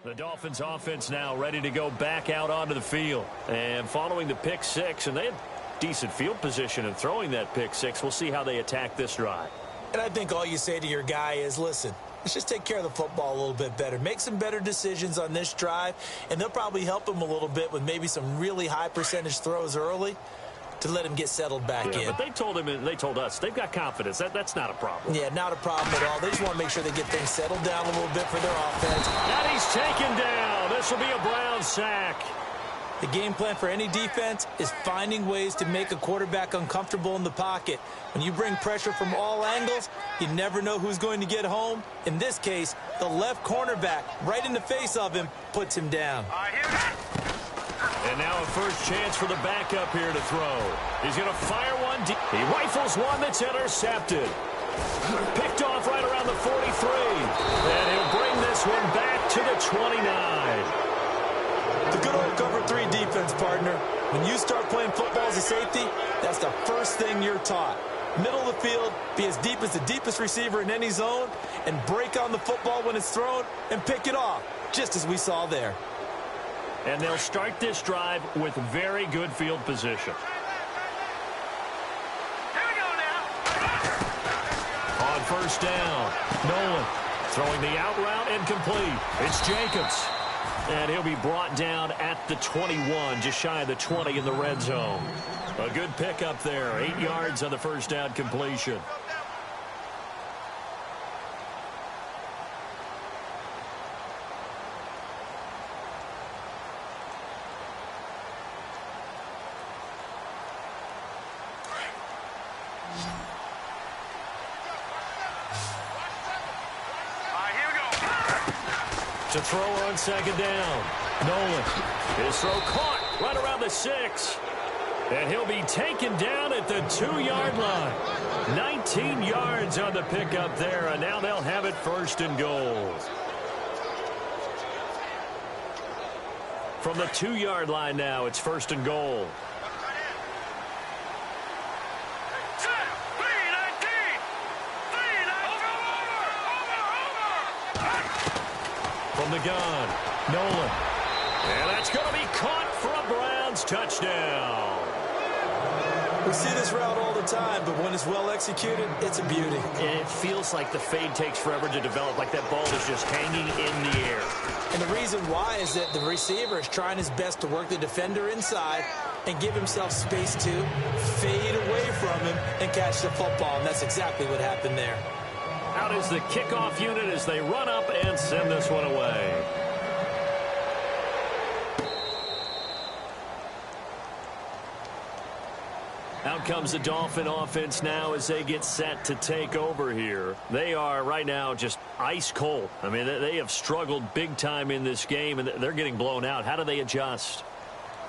Speaker 2: The Dolphins offense now ready to go back out onto the field. And following the pick six, and they had decent field position in throwing that pick six. We'll see how they attack this drive.
Speaker 3: And I think all you say to your guy is, listen, let's just take care of the football a little bit better. Make some better decisions on this drive, and they'll probably help him a little bit with maybe some really high percentage throws early to let him get settled back in.
Speaker 2: But they told him, and they told us, they've got confidence. That's not a problem.
Speaker 3: Yeah, not a problem at all. They just want to make sure they get things settled down a little bit for their offense.
Speaker 2: And he's taken down. This will be a Brown sack.
Speaker 3: The game plan for any defense is finding ways to make a quarterback uncomfortable in the pocket. When you bring pressure from all angles, you never know who's going to get home. In this case, the left cornerback, right in the face of him, puts him down.
Speaker 2: And now a first chance for the backup here to throw. He's going to fire one deep. He rifles one that's intercepted. Picked off right around the 43. And he'll bring this one back to the 29.
Speaker 3: The good old cover 3 defense, partner. When you start playing football as a safety, that's the first thing you're taught. Middle of the field, be as deep as the deepest receiver in any zone, and break on the football when it's thrown and pick it off, just as we saw there.
Speaker 2: And they'll start this drive with very good field position.
Speaker 4: Here we go now.
Speaker 2: On first down, Nolan throwing the out route incomplete. It's Jacobs. And he'll be brought down at the 21, just shy of the 20 in the red zone. A good pickup there, 8 yards on the first down completion. To throw on second down. Nolan. His throw caught right around the 6. And he'll be taken down at the 2-yard line. 19 yards on the pickup there, and now they'll have it first and goal. From the 2-yard line now, it's first and goal. From the gun, Nolan. And that's going to be caught for a Browns touchdown.
Speaker 3: We see this route all the time, but when it's well executed, it's a beauty.
Speaker 2: And it feels like the fade takes forever to develop, like that ball is just hanging in the air.
Speaker 3: And the reason why is that the receiver is trying his best to work the defender inside and give himself space to fade away from him and catch the football, and that's exactly what happened there.
Speaker 2: Out is the kickoff unit as they run up and send this one away. Out comes the Dolphin offense now as they get set to take over here. They are right now just ice cold. I mean, they have struggled big time in this game, and they're getting blown out. How do they adjust?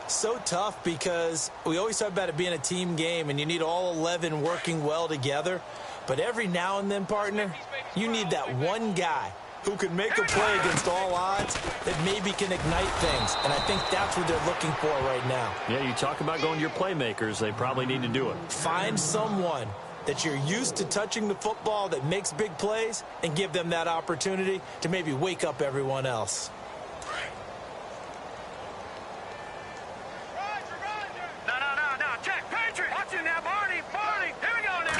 Speaker 3: So tough because we always talk about it being a team game, and you need all 11 working well together. But every now and then, partner, you need that one guy who can make a play against all odds that maybe can ignite things. And I think that's what they're looking for right now.
Speaker 2: Yeah, you talk about going to your playmakers. They probably need to do it.
Speaker 3: Find someone that you're used to touching the football that makes big plays and give them that opportunity to maybe wake up everyone else.
Speaker 4: No. Check. Patriot. Watch it now, Barney. Here we go now.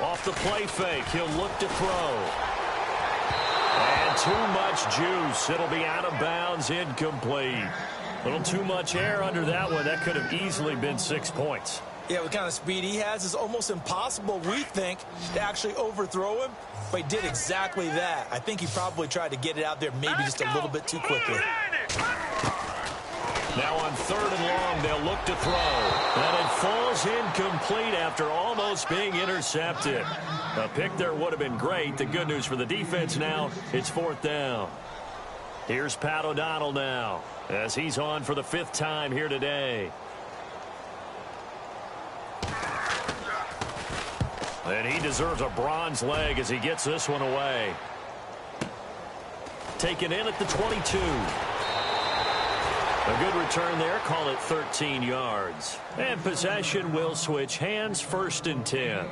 Speaker 2: Off the play fake, he'll look to throw. And too much juice. It'll be out of bounds, incomplete. A little too much air under that one. That could have easily been 6 points.
Speaker 3: Yeah, what kind of speed he has, it's almost impossible, we think, to actually overthrow him. But he did exactly that. I think he probably tried to get it out there maybe just a little bit too quickly.
Speaker 2: Now on 3rd and long, they'll look to throw. And it falls incomplete after almost being intercepted. A pick there would have been great. The good news for the defense now, it's 4th down. Here's Pat O'Donnell now as he's on for the 5th time here today. And he deserves a bronze leg as he gets this one away. Taken in at the 22. A good return there. Call it 13 yards. And possession will switch hands, 1st and 10.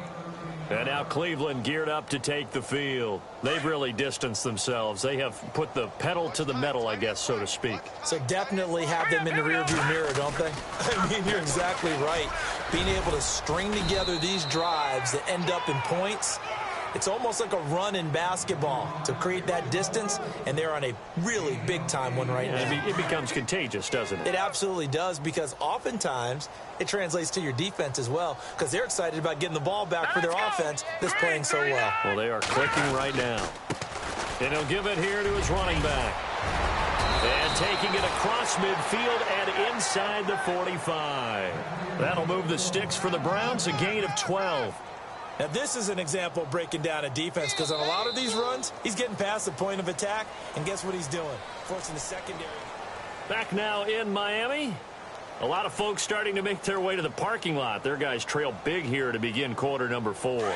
Speaker 2: And now Cleveland geared up to take the field. They've really distanced themselves. They have put the pedal to the metal, I guess, so to speak.
Speaker 3: So definitely have them in the rearview mirror, don't they? I mean, you're exactly right. Being able to string together these drives that end up in points, it's almost like a run in basketball to create that distance, and they're on a really big-time one right now.
Speaker 2: It becomes contagious, doesn't it?
Speaker 3: It absolutely does, because oftentimes it translates to your defense as well, because they're excited about getting the ball back for their offense that's playing so well.
Speaker 2: Well, they are clicking right now. And he'll give it here to his running back. And taking it across midfield and inside the 45. That'll move the sticks for the Browns, a gain of 12.
Speaker 3: Now, this is an example of breaking down a defense, because on a lot of these runs, he's getting past the point of attack, and guess what he's doing? Forcing the secondary.
Speaker 2: Back now in Miami. A lot of folks starting to make their way to the parking lot. Their guys trail big here to begin quarter number 4.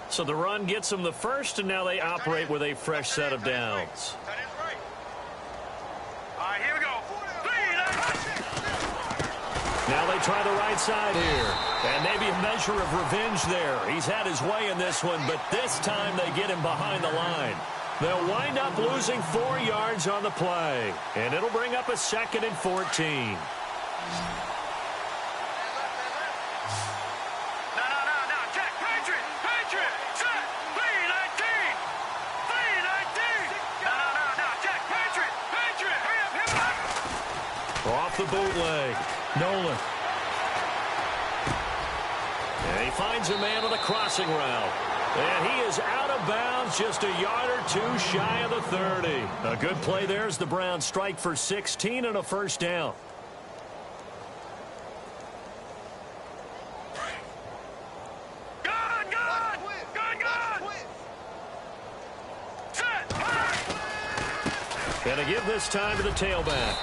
Speaker 2: So the run gets them the first, and now they operate with a fresh set of downs.
Speaker 4: All right, here we go.
Speaker 2: Now they try the right side here. And maybe a measure of revenge there. He's had his way in this one, but this time they get him behind the line. They'll wind up losing 4 yards on the play. And it'll bring up a 2nd and 14. Off the bootleg. Nolan. And he finds a man on the crossing route. And he is out of bounds, just a yard or 2 shy of the 30. A good play there as the Browns strike for 16 and a first down. And to give this time to the tailback.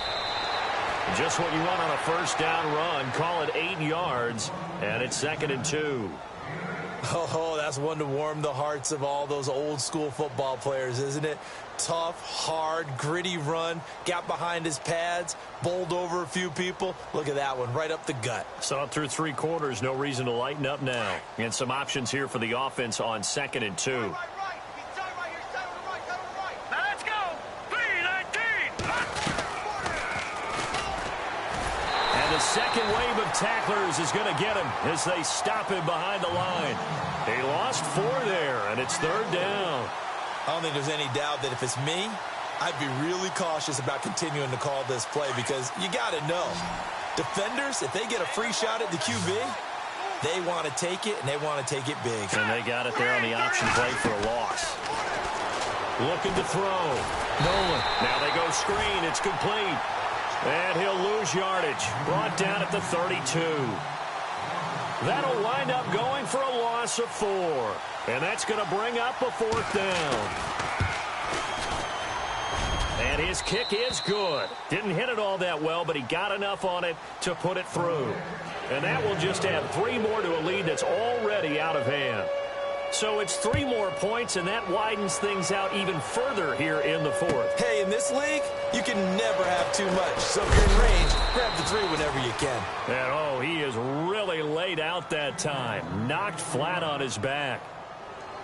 Speaker 2: Just what you want on a first down run. Call it 8 yards, and it's 2nd and 2.
Speaker 3: Oh, that's one to warm the hearts of all those old school football players, isn't it? Tough, hard, gritty run. Got behind his pads, bowled over a few people. Look at that one, right up the gut.
Speaker 2: So through 3 quarters, no reason to lighten up now. And some options here for the offense on 2nd and 2. The second wave of tacklers is going to get him as they stop him behind the line. He lost 4 there, and it's 3rd down.
Speaker 3: I don't think there's any doubt that if it's me, I'd be really cautious about continuing to call this play because you got to know, defenders, if they get a free shot at the QB, they want to take it, and they want to take it big.
Speaker 2: And they got it there on the option play for a loss. Looking to throw. Nolan. Now they go screen. It's complete. And he'll lose yardage. Brought down at the 32. That'll wind up going for a loss of 4. And that's going to bring up a 4th down. And his kick is good. Didn't hit it all that well, but he got enough on it to put it through. And that will just add 3 more to a lead that's already out of hand. So it's 3 more points, and that widens things out even further here in the 4th.
Speaker 3: Hey, in this league, you can never have too much. So if you're in range, grab the 3 whenever you can.
Speaker 2: And, oh, he is really laid out that time. Knocked flat on his back.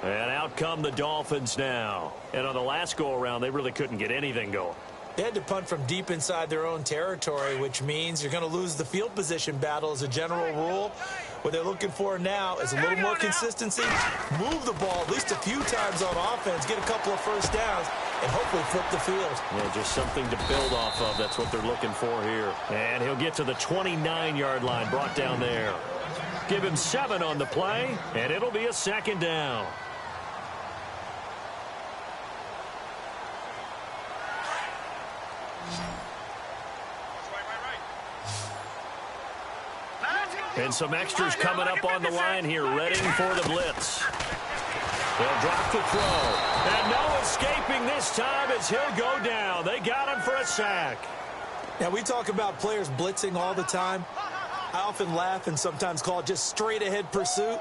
Speaker 2: And out come the Dolphins now. And on the last go-around, they really couldn't get anything going.
Speaker 3: They had to punt from deep inside their own territory, which means you're going to lose the field position battle as a general rule. What they're looking for now is a little more consistency, move the ball at least a few times on offense, get a couple of first downs, and hopefully flip the field.
Speaker 2: Yeah, just something to build off of. That's what they're looking for here. And he'll get to the 29-yard line, brought down there. Give him 7 on the play, and it'll be a 2nd down. And some extras coming up on the line here, readying for the blitz. They'll drop the throw. And no escaping this time as he'll go down. They got him for a sack.
Speaker 3: Now, we talk about players blitzing all the time. I often laugh and sometimes call it just straight-ahead pursuit.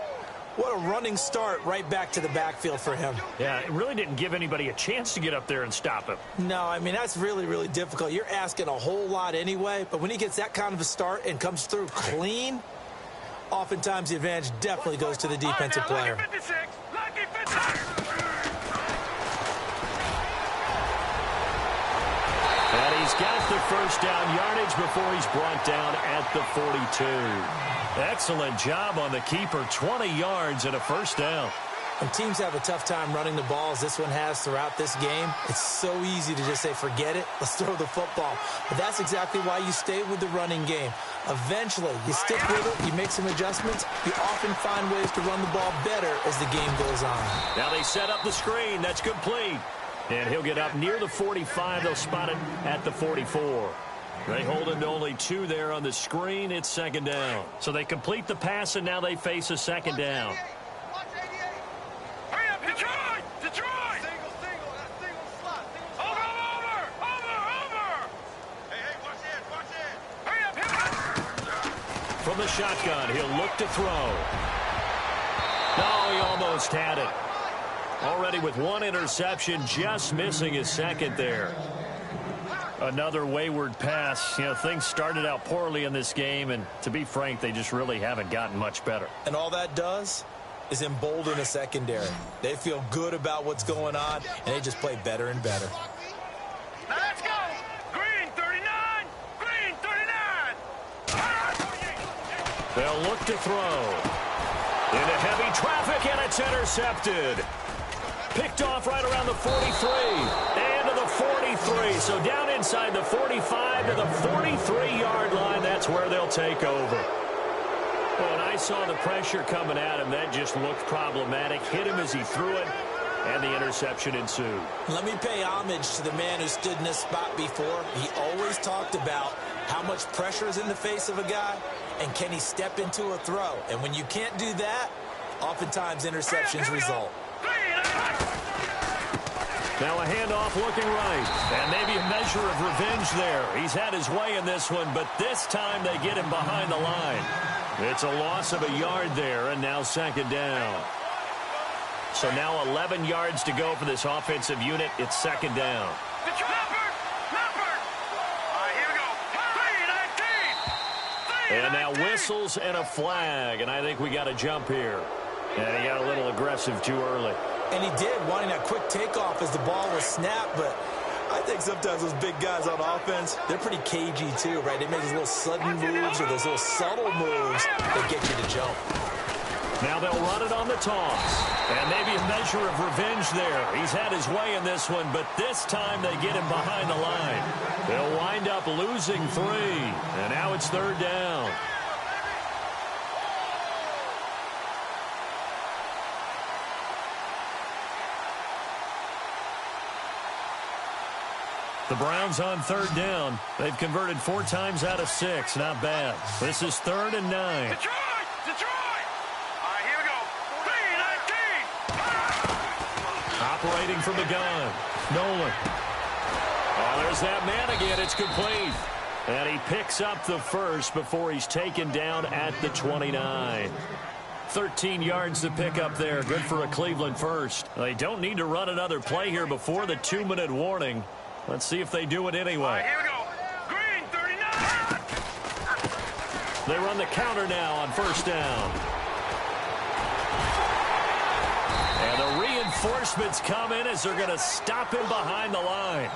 Speaker 3: What a running start right back to the backfield for him.
Speaker 2: Yeah, it really didn't give anybody a chance to get up there and stop him.
Speaker 3: No, I mean, that's really, really difficult. You're asking a whole lot anyway, but when he gets that kind of a start and comes through clean, oftentimes the advantage definitely goes to the defensive player.
Speaker 2: And he's got the first down yardage before he's brought down at the 42. Excellent job on the keeper, 20 yards and a first down.
Speaker 3: When teams have a tough time running the ball as this one has throughout this game, it's so easy to just say, forget it, let's throw the football. But that's exactly why you stay with the running game. Eventually, you stick with it, you make some adjustments, you often find ways to run the ball better as the game goes on.
Speaker 2: Now they set up the screen, that's complete. And he'll get up near the 45, they'll spot it at the 44. They hold him to only 2 there on the screen. It's 2nd down. So they complete the pass, and now they face a 2nd down.
Speaker 4: Hurry up, Detroit! Detroit! Single, that's single slot. Over! Hey, watch
Speaker 2: From the shotgun, he'll look to throw. No, he almost had it. Already with one interception, just missing his second there. Another wayward pass. You know, things started out poorly in this game, and to be frank, they just really haven't gotten much better.
Speaker 3: And all that does is embolden the secondary. They feel good about what's going on, and they just play better and better.
Speaker 4: Now let's go. Green 39. Green 39.
Speaker 2: They'll look to throw. Into heavy traffic, and it's intercepted. Picked off right around the 43. And to the 43. So down inside the 45 to the 43-yard line. That's where they'll take over. When I saw the pressure coming at him, that just looked problematic. Hit him as he threw it, and the interception ensued.
Speaker 3: Let me pay homage to the man who stood in this spot before. He always talked about how much pressure is in the face of a guy, and can he step into a throw. And when you can't do that, oftentimes interceptions result.
Speaker 2: Now a handoff looking right, and maybe a measure of revenge there. He's had his way in this one, but this time they get him behind the line. It's a loss of a yard there, and now second down. So now 11 yards to go for this offensive unit. It's second down. And now whistles and a flag, and I think we got a jump here. And he got a little aggressive too early.
Speaker 3: And he did, wanting that quick takeoff as the ball was snapped, but I think sometimes those big guys on offense, they're pretty cagey too, right? They make those little sudden moves or those little subtle moves that get you to jump.
Speaker 2: Now they'll run it on the toss. And maybe a measure of revenge there. He's had his way in this one, but this time they get him behind the line. They'll wind up losing 3. And now it's third down. The Browns on third down. They've converted 4 times out of 6. Not bad. This is 3rd and 9.
Speaker 4: Detroit! Detroit! All right, here we go. 3-19.
Speaker 2: Operating from the gun. Nolan. Oh, there's that man again. It's complete. And he picks up the first before he's taken down at the 29. 13 yards to pick up there. Good for a Cleveland first. They don't need to run another play here before the 2-minute warning. Let's see if they do it anyway.
Speaker 4: All right, here we go. Green 39.
Speaker 2: They run the counter now on first down. And the reinforcements come in as they're going to stop him behind the line.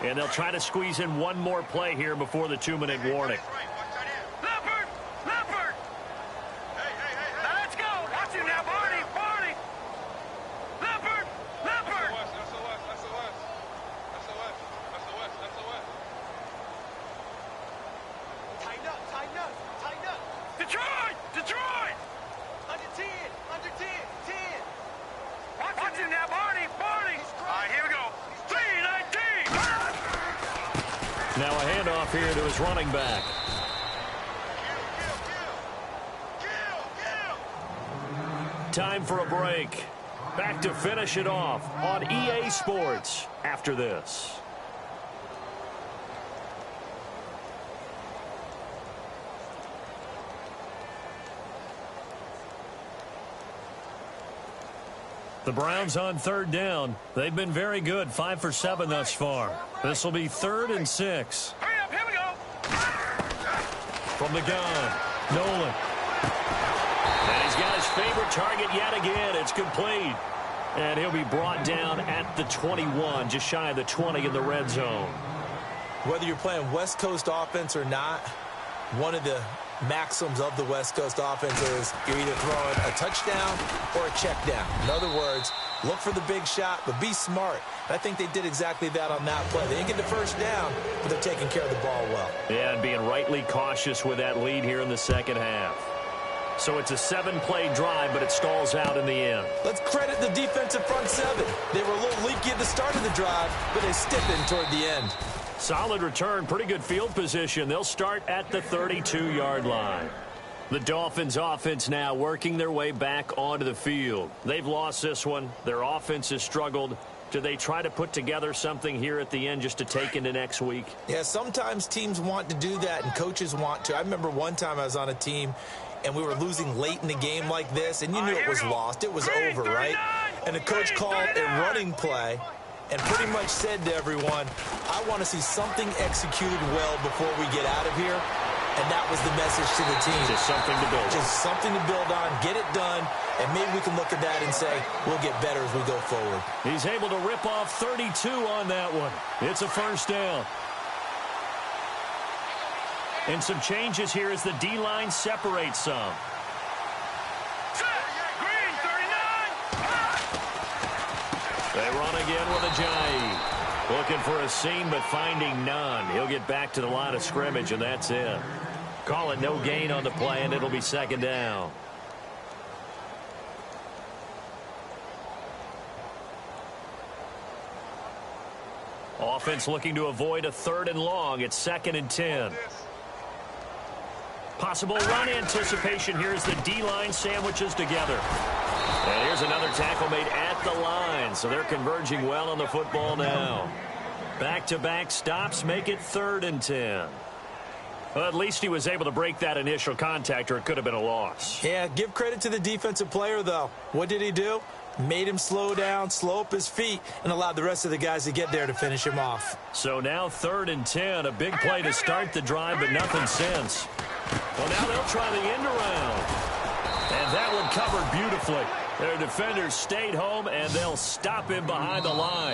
Speaker 2: And they'll try to squeeze in one more play here before the 2-minute warning. Now a handoff here to his running back. Time for a break. Back to finish it off on EA Sports after this. The Browns on third down. They've been very good, 5 for 7 thus far. This will be 3rd and 6.
Speaker 4: Hurry up, here we go.
Speaker 2: From the gun, Nolan. And he's got his favorite target yet again. It's complete. And he'll be brought down at the 21, just shy of the 20 in the red zone.
Speaker 3: Whether you're playing West Coast offense or not, one of the maxims of the West Coast offense is you're either throwing a touchdown or a check down. In other words, look for the big shot, but be smart. I think they did exactly that on that play. They didn't get the first down, but they're taking care of the ball well.
Speaker 2: Yeah, and being rightly cautious with that lead here in the second half. So it's a 7-play drive, but it stalls out in the end.
Speaker 3: Let's credit the defensive front 7. They were a little leaky at the start of the drive, but they stiffened toward the end.
Speaker 2: Solid return, pretty good field position. They'll start at the 32-yard line. The Dolphins offense now working their way back onto the field. They've lost this one. Their offense has struggled. Do they try to put together something here at the end just to take into next week?
Speaker 3: Yeah, sometimes teams want to do that and coaches want to. I remember one time I was on a team and we were losing late in the game like this, and you knew it was lost. It was over, right? And the coach called a running play and pretty much said to everyone, I want to see something executed well before we get out of here. And that was the message to the team.
Speaker 2: Just something to build on.
Speaker 3: Just something to build on, get it done, and maybe we can look at that and say, we'll get better as we go forward.
Speaker 2: He's able to rip off 32 on that one. It's a first down. And some changes here as the D-line separates some.
Speaker 4: Green, 39.
Speaker 2: They run again with Ajayi. Looking for a seam, but finding none. He'll get back to the line of scrimmage, and that's it. Call it no gain on the play, and it'll be second down. Offense looking to avoid a 3rd and long. It's 2nd and 10. Possible run anticipation. Here's the D-line sandwiches together. And here's another tackle made at the line, so they're converging well on the football now. Back-to-back stops make it 3rd and 10. Well, at least he was able to break that initial contact, or it could have been a loss.
Speaker 3: Yeah, give credit to the defensive player, though. What did he do? Made him slow down, slow up his feet, and allowed the rest of the guys to get there to finish him off.
Speaker 2: So now 3rd and 10, a big play to start the drive, but nothing since. Well, now they'll try the end around. And that one covered beautifully. Their defenders stayed home, and they'll stop him behind the line.